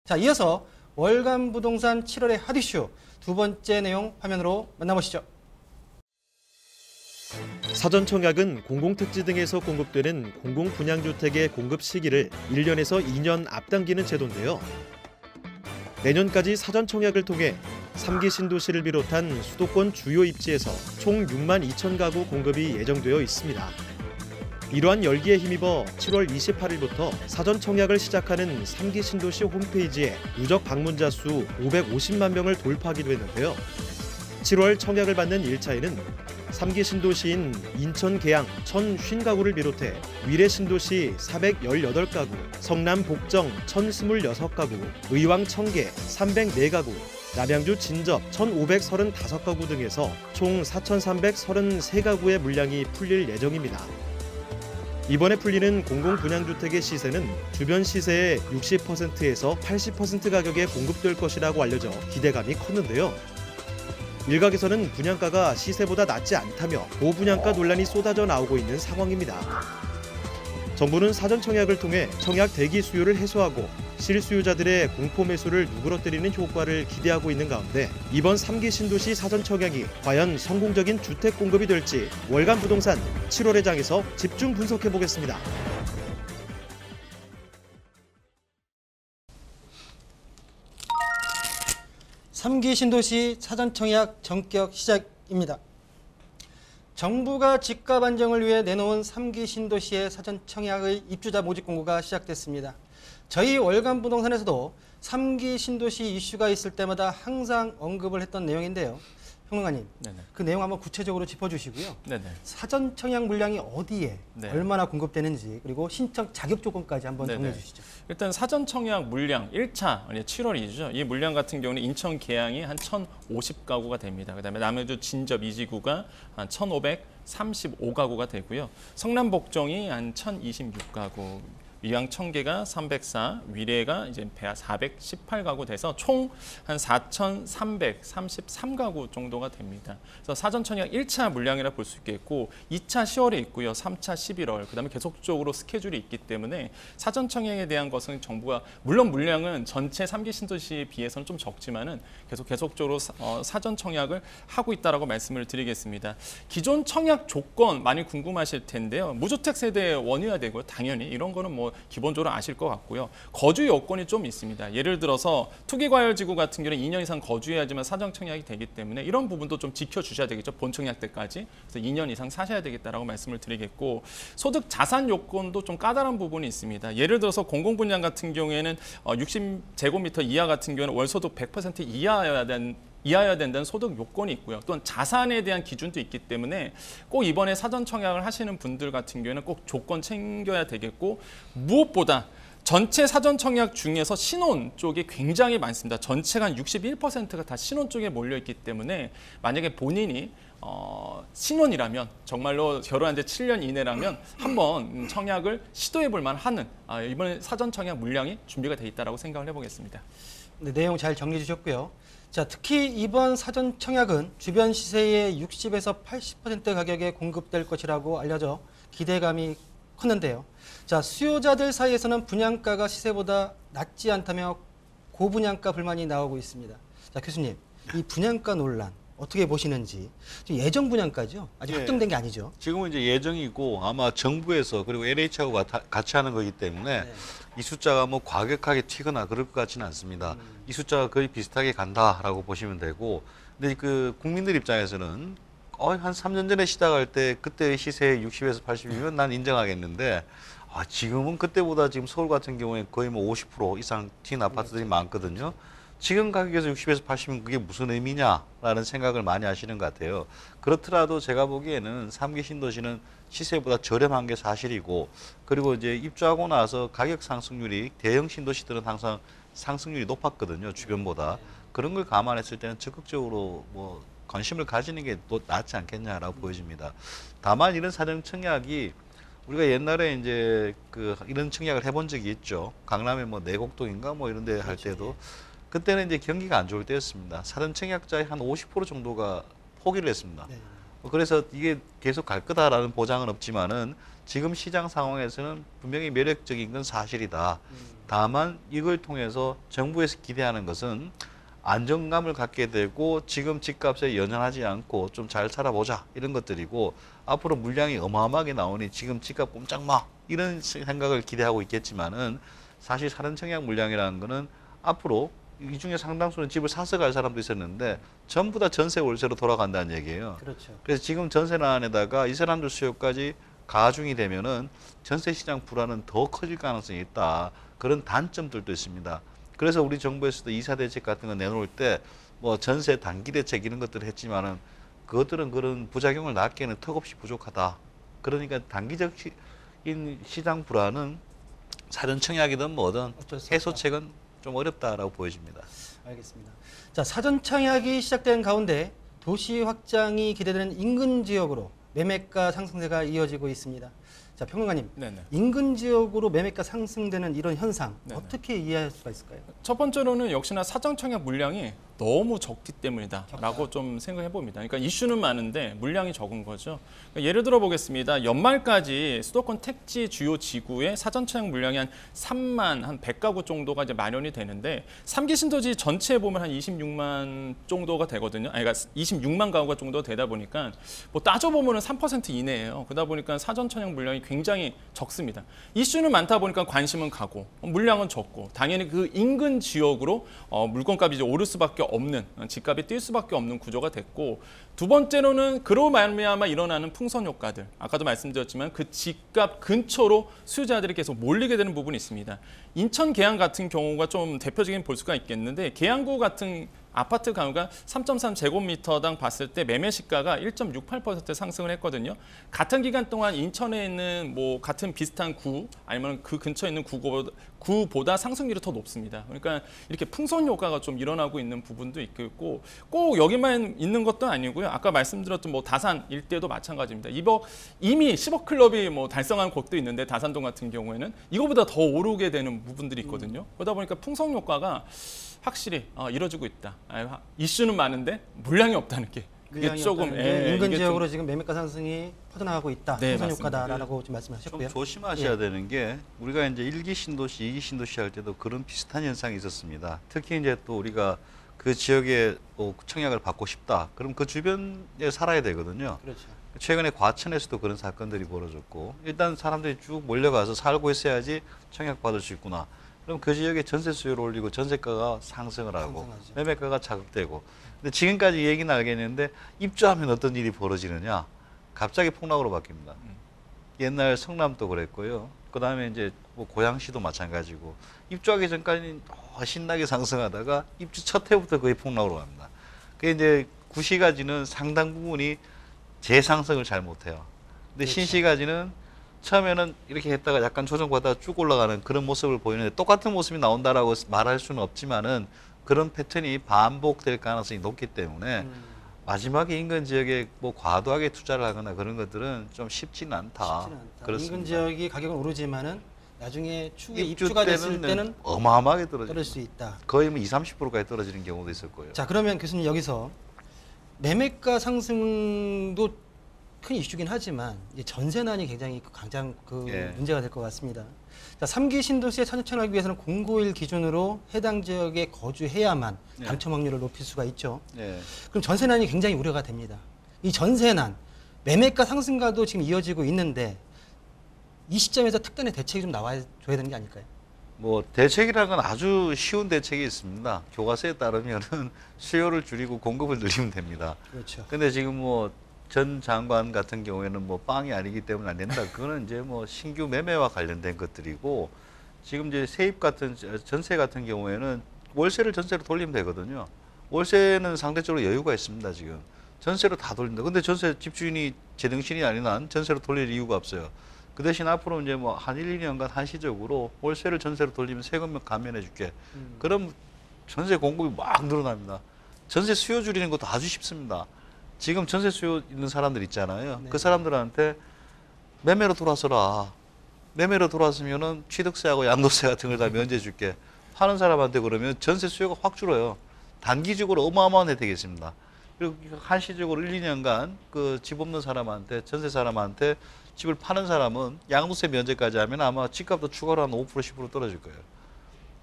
자, 이어서 월간 부동산 7월의 핫 이슈 두 번째 내용 화면으로 만나보시죠. 사전청약은 공공택지 등에서 공급되는 공공분양주택의 공급 시기를 1년에서 2년 앞당기는 제도인데요. 내년까지 사전청약을 통해 3기 신도시를 비롯한 수도권 주요 입지에서 총 6만 2천 가구 공급이 예정되어 있습니다. 이러한 열기에 힘입어 7월 28일부터 사전청약을 시작하는 3기 신도시 홈페이지에 누적 방문자 수 550만 명을 돌파하기도 했는데요. 7월 청약을 받는 1차에는 3기 신도시인 인천 계양 1,050가구를 비롯해 위례 신도시 418가구, 성남 복정 1,026가구, 의왕 청계 304가구, 남양주 진접 1,535가구 등에서 총 4,333가구의 물량이 풀릴 예정입니다. 이번에 풀리는 공공분양주택의 시세는 주변 시세의 60%에서 80% 가격에 공급될 것이라고 알려져 기대감이 컸는데요. 일각에서는 분양가가 시세보다 낮지 않다며 고분양가 논란이 쏟아져 나오고 있는 상황입니다. 정부는 사전청약을 통해 청약 대기 수요를 해소하고 실수요자들의 공포 매수를 누그러뜨리는 효과를 기대하고 있는 가운데 이번 3기 신도시 사전청약이 과연 성공적인 주택 공급이 될지 월간 부동산 7월의 장에서 집중 분석해 보겠습니다. 삼기 신도시 사전청약 전격 시작입니다. 정부가 집값 안정을 위해 내놓은 3기 신도시의 사전청약의 입주자 모집 공고가 시작됐습니다. 저희 월간 부동산에서도 3기 신도시 이슈가 있을 때마다 항상 언급을 했던 내용인데요. 평론가님, 네네. 그 내용 한번 구체적으로 짚어주시고요. 네네. 사전청약 물량이 어디에 네. 얼마나 공급되는지 그리고 신청 자격 조건까지 한번 네네. 정리해 주시죠. 일단 사전청약 물량 1차 7월이죠. 이 물량 같은 경우는 인천 계양이 한 1,050가구가 됩니다. 그다음에 남양주 진접 2지구가 한 1,535가구가 되고요. 성남 복정이 한 1,026가구. 의왕 청계가 304, 위례가 이제 418가구 돼서 총 한 4,333가구 정도가 됩니다. 그래서 사전청약 1차 물량이라 볼 수 있겠고 2차 10월에 있고요. 3차 11월, 그다음에 계속적으로 스케줄이 있기 때문에 사전청약에 대한 것은 정부가 물론 물량은 전체 3기 신도시에 비해서는 좀 적지만은 계속적으로 사전청약을 하고 있다라고 말씀을 드리겠습니다. 기존 청약 조건 많이 궁금하실 텐데요. 무주택 세대 원유화되고요. 당연히 이런 거는 뭐 기본적으로 아실 것 같고요. 거주 요건이 좀 있습니다. 예를 들어서 투기과열지구 같은 경우는 2년 이상 거주해야지만 사전청약이 되기 때문에 이런 부분도 좀 지켜주셔야 되겠죠. 본청약 때까지. 그래서 2년 이상 사셔야 되겠다라고 말씀을 드리겠고 소득 자산 요건도 좀 까다로운 부분이 있습니다. 예를 들어서 공공분양 같은 경우에는 60제곱미터 이하 같은 경우는 월소득 100% 이하여야 된다는 소득 요건이 있고요. 또한 자산에 대한 기준도 있기 때문에 꼭 이번에 사전청약을 하시는 분들 같은 경우에는 꼭 조건 챙겨야 되겠고 무엇보다 전체 사전청약 중에서 신혼 쪽이 굉장히 많습니다. 전체가 한 61%가 다 신혼 쪽에 몰려있기 때문에 만약에 본인이 신혼이라면 정말로 결혼한 지 7년 이내라면 한번 청약을 시도해 볼 만하는 이번에 사전청약 물량이 준비가 돼 있다고 생각을 해보겠습니다. 네, 내용 잘 정리해 주셨고요. 자, 특히 이번 사전 청약은 주변 시세의 60에서 80% 가격에 공급될 것이라고 알려져 기대감이 컸는데요. 자, 수요자들 사이에서는 분양가가 시세보다 낮지 않다며 고분양가 불만이 나오고 있습니다. 자, 교수님, 이 분양가 논란 어떻게 보시는지. 지금 예정 분양가죠? 아직 확정된 게 아니죠? 지금은 이제 예정이고 아마 정부에서 그리고 LH하고 같이 하는 거기 때문에 네. 이 숫자가 뭐 과격하게 튀거나 그럴 것 같지는 않습니다. 이 숫자가 거의 비슷하게 간다라고 보시면 되고, 근데 그 국민들 입장에서는 한 3년 전에 시작할 때 그때의 시세 60에서 80이면 난 인정하겠는데 지금은 그때보다 지금 서울 같은 경우에 거의 뭐 50% 이상 튄 아파트들이 많거든요. 지금 가격에서 60에서 80이면 그게 무슨 의미냐라는 생각을 많이 하시는 것 같아요. 그렇더라도 제가 보기에는 3기 신도시는 시세보다 저렴한 게 사실이고, 그리고 이제 입주하고 나서 가격 상승률이 대형 신도시들은 항상 상승률이 높았거든요, 주변보다. 그런 걸 감안했을 때는 적극적으로 뭐 관심을 가지는 게 또 낫지 않겠냐라고 보여집니다. 다만 이런 사전 청약이 우리가 옛날에 이제 이런 청약을 해본 적이 있죠. 강남의 뭐 내곡동인가 뭐 이런 데 할 때도 그때는 이제 경기가 안 좋을 때였습니다. 사전 청약자의 한 50% 정도가 포기를 했습니다. 네. 그래서 이게 계속 갈 거다라는 보장은 없지만은 지금 시장 상황에서는 분명히 매력적인 건 사실이다. 다만 이걸 통해서 정부에서 기대하는 것은 안정감을 갖게 되고 지금 집값에 연연하지 않고 좀 잘 살아보자 이런 것들이고 앞으로 물량이 어마어마하게 나오니 지금 집값 꼼짝마 이런 생각을 기대하고 있겠지만은 사실 사전청약 물량이라는 거는 앞으로 이 중에 상당수는 집을 사서 갈 사람도 있었는데 전부 다 전세 월세로 돌아간다는 얘기예요. 그렇죠. 그래서 지금 전세난에다가 이 사람들 수요까지 가중이 되면은 전세 시장 불안은 더 커질 가능성이 있다. 그런 단점들도 있습니다. 그래서 우리 정부에서도 이사 대책 같은 거 내놓을 때 뭐 전세 단기 대책 이런 것들을 했지만은 그것들은 그런 부작용을 낳기에는 턱없이 부족하다. 그러니까 단기적인 시장 불안은 사전 청약이든 뭐든 어쩔 수 없다. 해소책은 좀 어렵다라고 보여집니다. 알겠습니다. 자, 사전 청약이 시작된 가운데 도시 확장이 기대되는 인근 지역으로 매매가 상승세가 이어지고 있습니다. 자, 평론가님, 네네. 인근 지역으로 매매가 상승되는 이런 현상 네네. 어떻게 이해할 수가 있을까요? 첫 번째로는 역시나 사전 청약 물량이 너무 적기 때문이다라고 좀 생각해 봅니다. 그러니까 이슈는 많은데 물량이 적은 거죠. 그러니까 예를 들어 보겠습니다. 연말까지 수도권 택지 주요 지구의 사전 청약 물량이 한 3만 한 100가구 정도가 이제 마련이 되는데 3기 신도시 전체에 보면 한 26만 정도가 되거든요. 아니, 그러니까 26만 가구가 정도 되다 보니까 뭐 따져 보면은 3% 이내예요. 그러다 보니까 사전 청약 물량이 굉장히 적습니다. 이슈는 많다 보니까 관심은 가고 물량은 적고 당연히 그 인근 지역으로 물건값이 이제 오를 수밖에 없는 집값이 뛸 수밖에 없는 구조가 됐고 두 번째로는 그로 말미암아 일어나는 풍선 효과들 아까도 말씀드렸지만 그 집값 근처로 수요자들이 계속 몰리게 되는 부분이 있습니다. 인천 계양 같은 경우가 좀 대표적인 볼 수가 있겠는데 계양구 같은 아파트 가구가 3.3제곱미터당 봤을 때 매매 시가가 1.68% 상승을 했거든요. 같은 기간 동안 인천에 있는 뭐 같은 비슷한 구 아니면 그 근처에 있는 구보다 상승률이 더 높습니다. 그러니까 이렇게 풍선 효과가 좀 일어나고 있는 부분도 있고 꼭 여기만 있는 것도 아니고요. 아까 말씀드렸던 뭐 다산 일대도 마찬가지입니다. 이미 10억 클럽이 뭐 달성한 곳도 있는데 다산동 같은 경우에는 이거보다 더 오르게 되는 부분들이 있거든요. 그러다 보니까 풍선 효과가 확실히 이루어지고 있다. 이슈는 많은데 물량이 없다는 게 그게 물량이 조금 없다는 게 인근 이게 지역으로 지금 매매가 상승이 퍼져나가고 있다. 네, 풍선 맞습니다. 효과다라고 지금 좀 말씀하셨고요. 조심하셔야 예. 되는 게 우리가 이제 1기 신도시, 2기 신도시 할 때도 그런 비슷한 현상이 있었습니다. 특히 이제 또 우리가 그 지역에 청약을 받고 싶다. 그럼 그 주변에 살아야 되거든요. 그렇죠. 최근에 과천에서도 그런 사건들이 벌어졌고 일단 사람들이 쭉 몰려가서 살고 있어야지 청약 받을 수 있구나. 그럼 그 지역에 전세 수요를 올리고 전세가가 상승을 하고 상승하죠. 매매가가 자극되고 근데 지금까지 얘기는 알겠는데 입주하면 어떤 일이 벌어지느냐 갑자기 폭락으로 바뀝니다. 옛날 성남도 그랬고요. 그 다음에 이제 뭐 고양시도 마찬가지고 입주하기 전까지는 신나게 상승하다가 입주 첫 해부터 거의 폭락으로 갑니다. 그게 이제 구시가지는 상당 부분이 재상승을 잘 못해요. 근데 그렇죠. 신시가지는 처음에는 이렇게 했다가 약간 조정받다가 쭉 올라가는 그런 모습을 보이는데 똑같은 모습이 나온다라고 말할 수는 없지만은 그런 패턴이 반복될 가능성이 높기 때문에 마지막에 인근 지역에 뭐 과도하게 투자를 하거나 그런 것들은 좀 쉽지는 않다. 쉽지는 않다. 그렇습니다. 인근 지역이 가격은 오르지만은 나중에 추후에 입주 입주가 됐을 때는 어마어마하게 떨어질 떨어집니다. 수 있다. 거의 뭐 20-30%까지 떨어지는 경우도 있었고요. 자, 그러면 교수님 여기서 매매가 상승도 큰 이슈긴 하지만 이제 전세난이 굉장히 가장 예. 문제가 될 것 같습니다. 자, 3기 신도시에 선정하기 위해서는 공고일 기준으로 해당 지역에 거주해야만 예. 당첨 확률을 높일 수가 있죠. 예. 그럼 전세난이 굉장히 우려가 됩니다. 이 전세난, 매매가 상승과도 지금 이어지고 있는데 이 시점에서 특단의 대책이 좀 나와줘야 되는 게 아닐까요? 뭐 대책이라는 건 아주 쉬운 대책이 있습니다. 교과서에 따르면은 수요를 줄이고 공급을 늘리면 됩니다. 그렇죠. 근데 지금 뭐 전 장관 같은 경우에는 뭐 빵이 아니기 때문에 안 된다. 그거는 이제 뭐 신규 매매와 관련된 것들이고 지금 이제 세입 같은 전세 같은 경우에는 월세를 전세로 돌리면 되거든요. 월세는 상대적으로 여유가 있습니다. 지금 전세로 다 돌린다. 근데 전세 집주인이 제정신이 아닌 한 전세로 돌릴 이유가 없어요. 그 대신 앞으로 이제 뭐 한 1, 2년간 한시적으로 월세를 전세로 돌리면 세금 감면해 줄게. 그럼 전세 공급이 막 늘어납니다. 전세 수요 줄이는 것도 아주 쉽습니다. 지금 전세 수요 있는 사람들 있잖아요. 네. 그 사람들한테 매매로 들어와서라. 매매로 들어왔으면은 취득세하고 양도세 같은 걸 다 면제 줄게. 파는 사람한테 그러면 전세 수요가 확 줄어요. 단기적으로 어마어마한 혜택이 있습니다. 그리고 한시적으로 1, 2년간 그 집 없는 사람한테 전세 사람한테 집을 파는 사람은 양도세 면제까지 하면 아마 집값도 추가로 한 5% 10% 떨어질 거예요.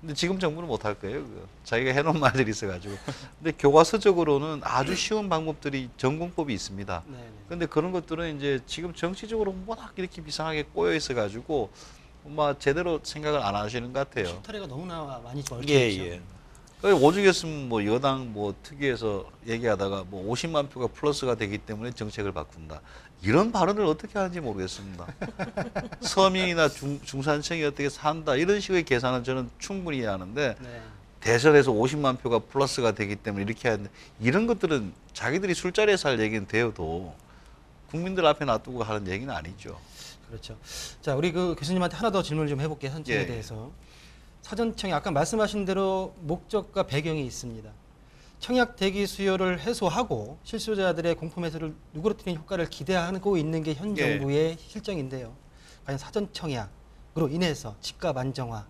근데 지금 정부는 못 할 거예요. 그거. 자기가 해놓은 말들이 있어가지고. 근데 교과서적으로는 아주 쉬운 방법들이 전공법이 있습니다. 네, 네. 근데 그런 것들은 이제 지금 정치적으로 워낙 이렇게 비상하게 꼬여 있어가지고 뭐 제대로 생각을 안 하시는 것 같아요. 실타래가 너무나 많이 얽혀 있죠. 예. 오죽했으면 뭐 여당 뭐 특위에서 얘기하다가 뭐 50만 표가 플러스가 되기 때문에 정책을 바꾼다. 이런 발언을 어떻게 하는지 모르겠습니다. 서민이나 중산층이 어떻게 산다 이런 식의 계산은 저는 충분히 이해하는데 네. 대선에서 50만 표가 플러스가 되기 때문에 이렇게 하는데 이런 것들은 자기들이 술자리에서 할 얘기는 되어도 국민들 앞에 놔두고 하는 얘기는 아니죠. 그렇죠. 자, 우리 그 교수님한테 하나 더 질문을 좀 해볼게요. 선정에 예. 대해서. 사전청약, 아까 말씀하신 대로 목적과 배경이 있습니다. 청약 대기 수요를 해소하고 실수요자들의 공포 매수를 누그러뜨리는 효과를 기대하고 있는 게 현 예. 정부의 실정인데요. 과연 사전청약으로 인해서 집값 안정화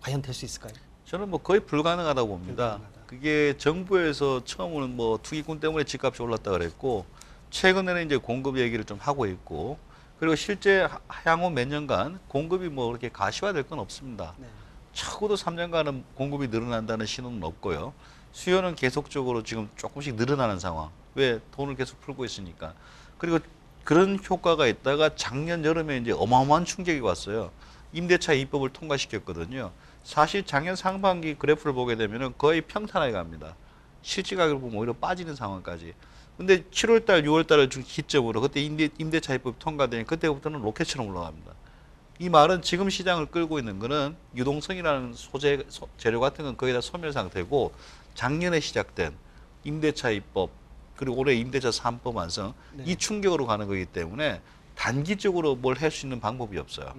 과연 될 수 있을까요? 저는 뭐 거의 불가능하다고 봅니다. 불가능하다. 그게 정부에서 처음에는 뭐 투기꾼 때문에 집값이 올랐다 그랬고 최근에는 이제 공급 얘기를 좀 하고 있고 그리고 실제 향후 몇 년간 공급이 뭐 그렇게 가시화될 건 없습니다. 네. 적어도 3년간은 공급이 늘어난다는 신호는 없고요. 수요는 계속적으로 지금 조금씩 늘어나는 상황. 왜? 돈을 계속 풀고 있으니까. 그리고 그런 효과가 있다가 작년 여름에 이제 어마어마한 충격이 왔어요. 임대차 입법을 통과시켰거든요. 사실 작년 상반기 그래프를 보게 되면 거의 평탄하게 갑니다. 실질 가격을 보면 오히려 빠지는 상황까지. 근데 7월달, 6월달을 기점으로 그때 임대차 입법이 통과되니 그때부터는 로켓처럼 올라갑니다. 이 말은 지금 시장을 끌고 있는 거는 유동성이라는 재료 같은 건 거의 다 소멸 상태고 작년에 시작된 임대차 입법 그리고 올해 임대차 3법 완성 네. 이 충격으로 가는 거기 때문에 단기적으로 뭘 할 수 있는 방법이 없어요.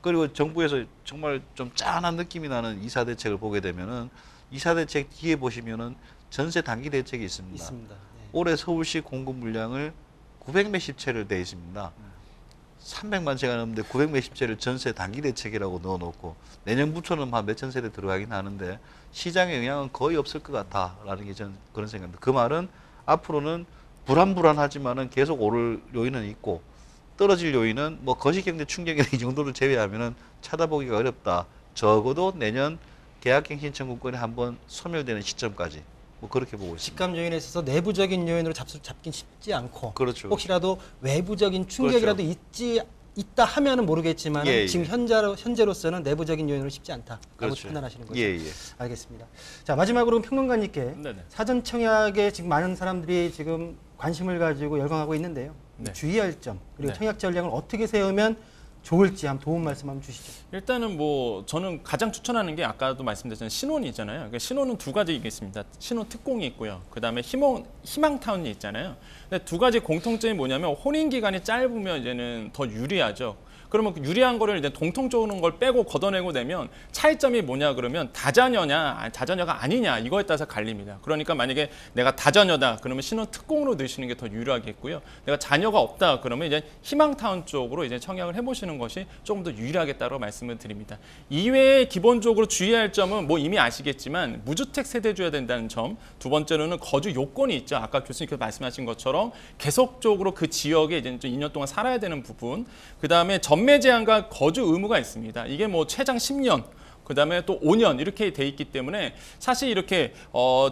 그리고 정부에서 정말 좀 짠한 느낌이 나는 이사 대책을 보게 되면은 이사 대책 뒤에 보시면은 전세 단기 대책이 있습니다. 있습니다. 네. 올해 서울시 공급 물량을 900 몇십 채를 돼 있습니다. 300만 채가 넘는데 900 몇십 채를 전세 단기 대책이라고 넣어놓고 내년부터는 한 몇천 세대 들어가긴 하는데 시장의 영향은 거의 없을 것 같다라는 게 저는 그런 생각입니다. 그 말은 앞으로는 불안하지만은 계속 오를 요인은 있고 떨어질 요인은 뭐 거시경제 충격이나 이 정도를 제외하면은 찾아보기가 어렵다. 적어도 내년 계약갱신 청구권이 한번 소멸되는 시점까지 뭐 그렇게 보고 있습니다. 집값 요인에 있어서 내부적인 요인으로 잡긴 쉽지 않고 그렇죠. 혹시라도 외부적인 충격이라도 있다 하면은 모르겠지만 예, 예. 지금 현재로서는 내부적인 요인으로 쉽지 않다라고 그렇죠. 판단하시는 거죠. 예. 알겠습니다. 자, 마지막으로 평론가님께 네네. 사전 청약에 지금 많은 사람들이 지금 관심을 가지고 열광하고 있는데요. 네. 주의할 점 그리고 네. 청약 전략을 어떻게 세우면 좋을지 한번 도움 말씀 한번 주시죠. 일단은 뭐 저는 가장 추천하는 게 아까도 말씀드렸던 신혼이잖아요. 그러니까 신혼은 두 가지 있습니다. 신혼 특공이 있고요. 그다음에 희망타운이 있잖아요. 근데 두 가지 공통점이 뭐냐면 혼인 기간이 짧으면 이제는 더 유리하죠. 그러면 그 유리한 거를 이제 동통적으로 걸 빼고 걷어내고 내면 차이점이 뭐냐 그러면 다자녀냐 다자녀가 아니냐 이거에 따라서 갈립니다. 그러니까 만약에 내가 다자녀다 그러면 신혼 특공으로 넣으시는 게 더 유리하겠고요. 내가 자녀가 없다 그러면 이제 희망타운 쪽으로 이제 청약을 해보시는 것이 조금 더 유리하겠다고 말씀을 드립니다. 이외에 기본적으로 주의할 점은 뭐 이미 아시겠지만 무주택 세대주야 된다는 점. 두 번째로는 거주 요건이 있죠. 아까 교수님께서 말씀하신 것처럼 계속적으로 그 지역에 이제 좀 2년 동안 살아야 되는 부분. 그 다음에 전매 제한과 거주 의무가 있습니다. 이게 뭐 최장 10년, 그다음에 또 5년 이렇게 돼 있기 때문에 사실 이렇게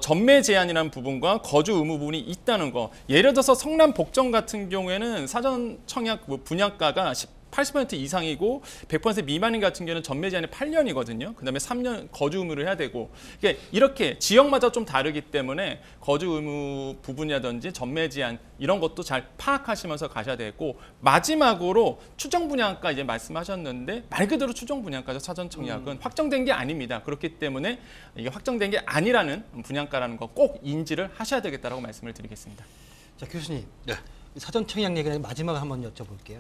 전매 제한이라는 부분과 거주 의무 부분이 있다는 거. 예를 들어서 성남 복정 같은 경우에는 사전 청약 분양가가 80% 이상이고 100% 미만인 같은 경우는 전매 제한이 8년이거든요. 그다음에 3년 거주 의무를 해야 되고 이렇게 지역마다 좀 다르기 때문에 거주 의무 부분이라든지 전매 제한 이런 것도 잘 파악하시면서 가셔야 되고 마지막으로 추정 분양가 이제 말씀하셨는데 말 그대로 추정 분양가죠. 사전 청약은 확정된 게 아닙니다. 그렇기 때문에 이게 확정된 게 아니라는 분양가라는 거 꼭 인지를 하셔야 되겠다라고 말씀을 드리겠습니다. 자, 교수님. 네. 사전 청약 얘기는 마지막으로 한번 여쭤볼게요.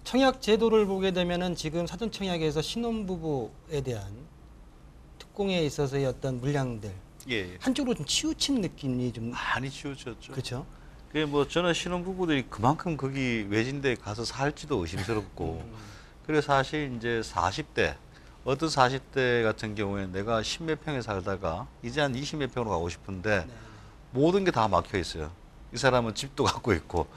청약 제도를 보게 되면은 지금 사전 청약에서 신혼부부에 대한 특공에 있어서의 어떤 물량들 예. 한쪽으로 좀 치우친 느낌이 좀 많이 치우쳤죠. 그렇죠. 그게 뭐 저는 신혼부부들이 그만큼 거기 외진데 가서 살지도 의심스럽고 그리고 사실 이제 40대 어떤 40대 같은 경우에는 내가 10몇 평에 살다가 이제 한 20몇 평으로 가고 싶은데 모든 게 다 막혀 있어요. 이 사람은 집도 갖고 있고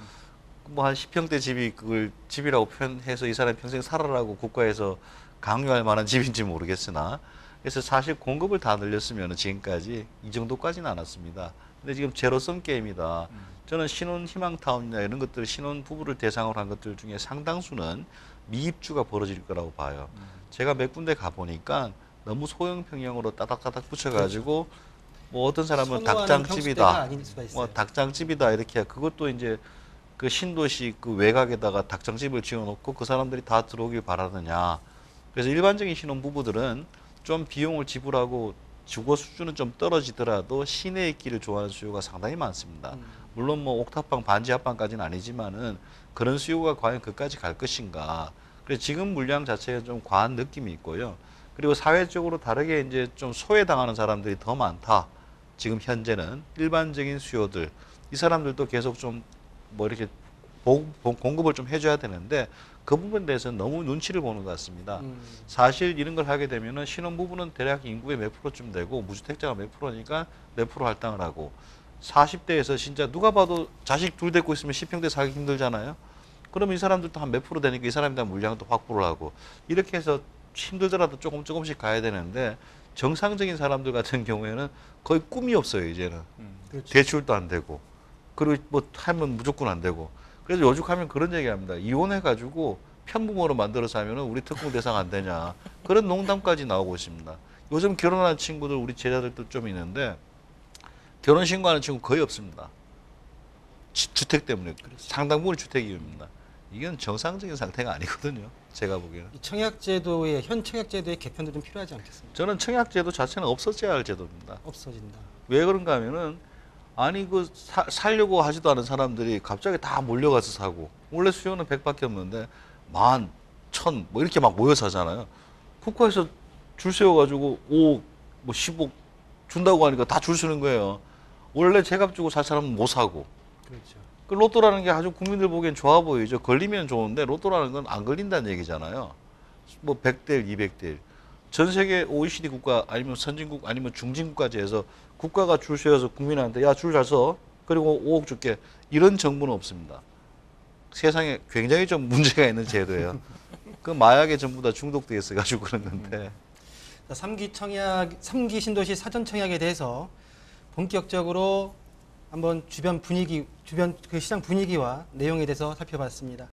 뭐 한 10평대 집이 그걸 집이라고 표현해서 이 사람이 평생 살아라고 국가에서 강요할 만한 집인지 모르겠으나 그래서 사실 공급을 다 늘렸으면 지금까지 이 정도까지는 않았습니다. 근데 지금 제로섬 게임이다. 저는 신혼 희망타운이나 이런 것들 신혼 부부를 대상으로 한 것들 중에 상당수는 미입주가 벌어질 거라고 봐요. 제가 몇 군데 가보니까 너무 소형 평형으로 따닥따닥 붙여가지고 뭐 어떤 사람은 선호하는 닭장집이다. 평수대가 아닐 수가 있어요. 뭐 닭장집이다 이렇게 그것도 이제 그 신도시 그 외곽에다가 닭장집을 지어놓고 그 사람들이 다 들어오길 바라느냐. 그래서 일반적인 신혼 부부들은 좀 비용을 지불하고 주거 수준은 좀 떨어지더라도 시내에 있기를 좋아하는 수요가 상당히 많습니다. 물론 뭐 옥탑방 반지 하방까지는 아니지만은 그런 수요가 과연 그까지 갈 것인가. 그래서 지금 물량 자체가 좀 과한 느낌이 있고요. 그리고 사회적으로 다르게 이제 좀 소외당하는 사람들이 더 많다. 지금 현재는 일반적인 수요들 이 사람들도 계속 좀 뭐 이렇게 공급을 좀 해줘야 되는데 그 부분에 대해서는 너무 눈치를 보는 것 같습니다. 사실 이런 걸 하게 되면은 신혼부부는 대략 인구의 몇 프로쯤 되고 무주택자가 몇 프로니까 몇 프로 할당을 하고 40대에서 진짜 누가 봐도 자식 둘 데리고 있으면 10평대 살기 힘들잖아요. 그러면 이 사람들도 한 몇 프로 되니까 이 사람에 대한 물량도 확보를 하고 이렇게 해서 힘들더라도 조금씩 가야 되는데 정상적인 사람들 같은 경우에는 거의 꿈이 없어요 이제는. 그렇죠. 대출도 안 되고 그리고 뭐 하면 무조건 안 되고 그래서 요즘하면 그런 얘기합니다. 이혼해가지고 편부모로 만들어서 하면은 우리 특공 대상 안 되냐 그런 농담까지 나오고 있습니다. 요즘 결혼한 친구들 우리 제자들도 좀 있는데 결혼 신고하는 친구 거의 없습니다. 주택 때문에 상당 부분 주택 이유입니다. 이건 정상적인 상태가 아니거든요. 제가 보기에는. 이 청약제도의 현 청약제도의 개편도 좀 필요하지 않겠습니까? 저는 청약제도 자체는 없어져야 할 제도입니다. 없어진다. 왜 그런가 하면은 아니 그 살려고 하지도 않은 사람들이 갑자기 다 몰려가서 사고 원래 수요는 100밖에 없는데 10,000, 1,000 뭐 이렇게 막 모여서 하잖아요. 국가에서 줄 세워가지고 5억, 뭐 10억 준다고 하니까 다 줄 서는 거예요. 원래 제값 주고 살 사람은 못 사고. 그렇죠. 그 로또라는 게 아주 국민들 보기엔 좋아 보이죠. 걸리면 좋은데 로또라는 건 안 걸린다는 얘기잖아요. 뭐 100대 1, 200대 1. 전 세계 OECD 국가 아니면 선진국 아니면 중진국까지 해서 국가가 줄 세워서 국민한테 야 줄 잘 서. 그리고 5억 줄게. 이런 정부는 없습니다. 세상에 굉장히 좀 문제가 있는 제도예요. 그 마약에 전부 다 중독돼 있어가지고 그런 건데. 자, 3기 신도시 사전 청약에 대해서 본격적으로 한번 주변 그 시장 분위기와 내용에 대해서 살펴봤습니다.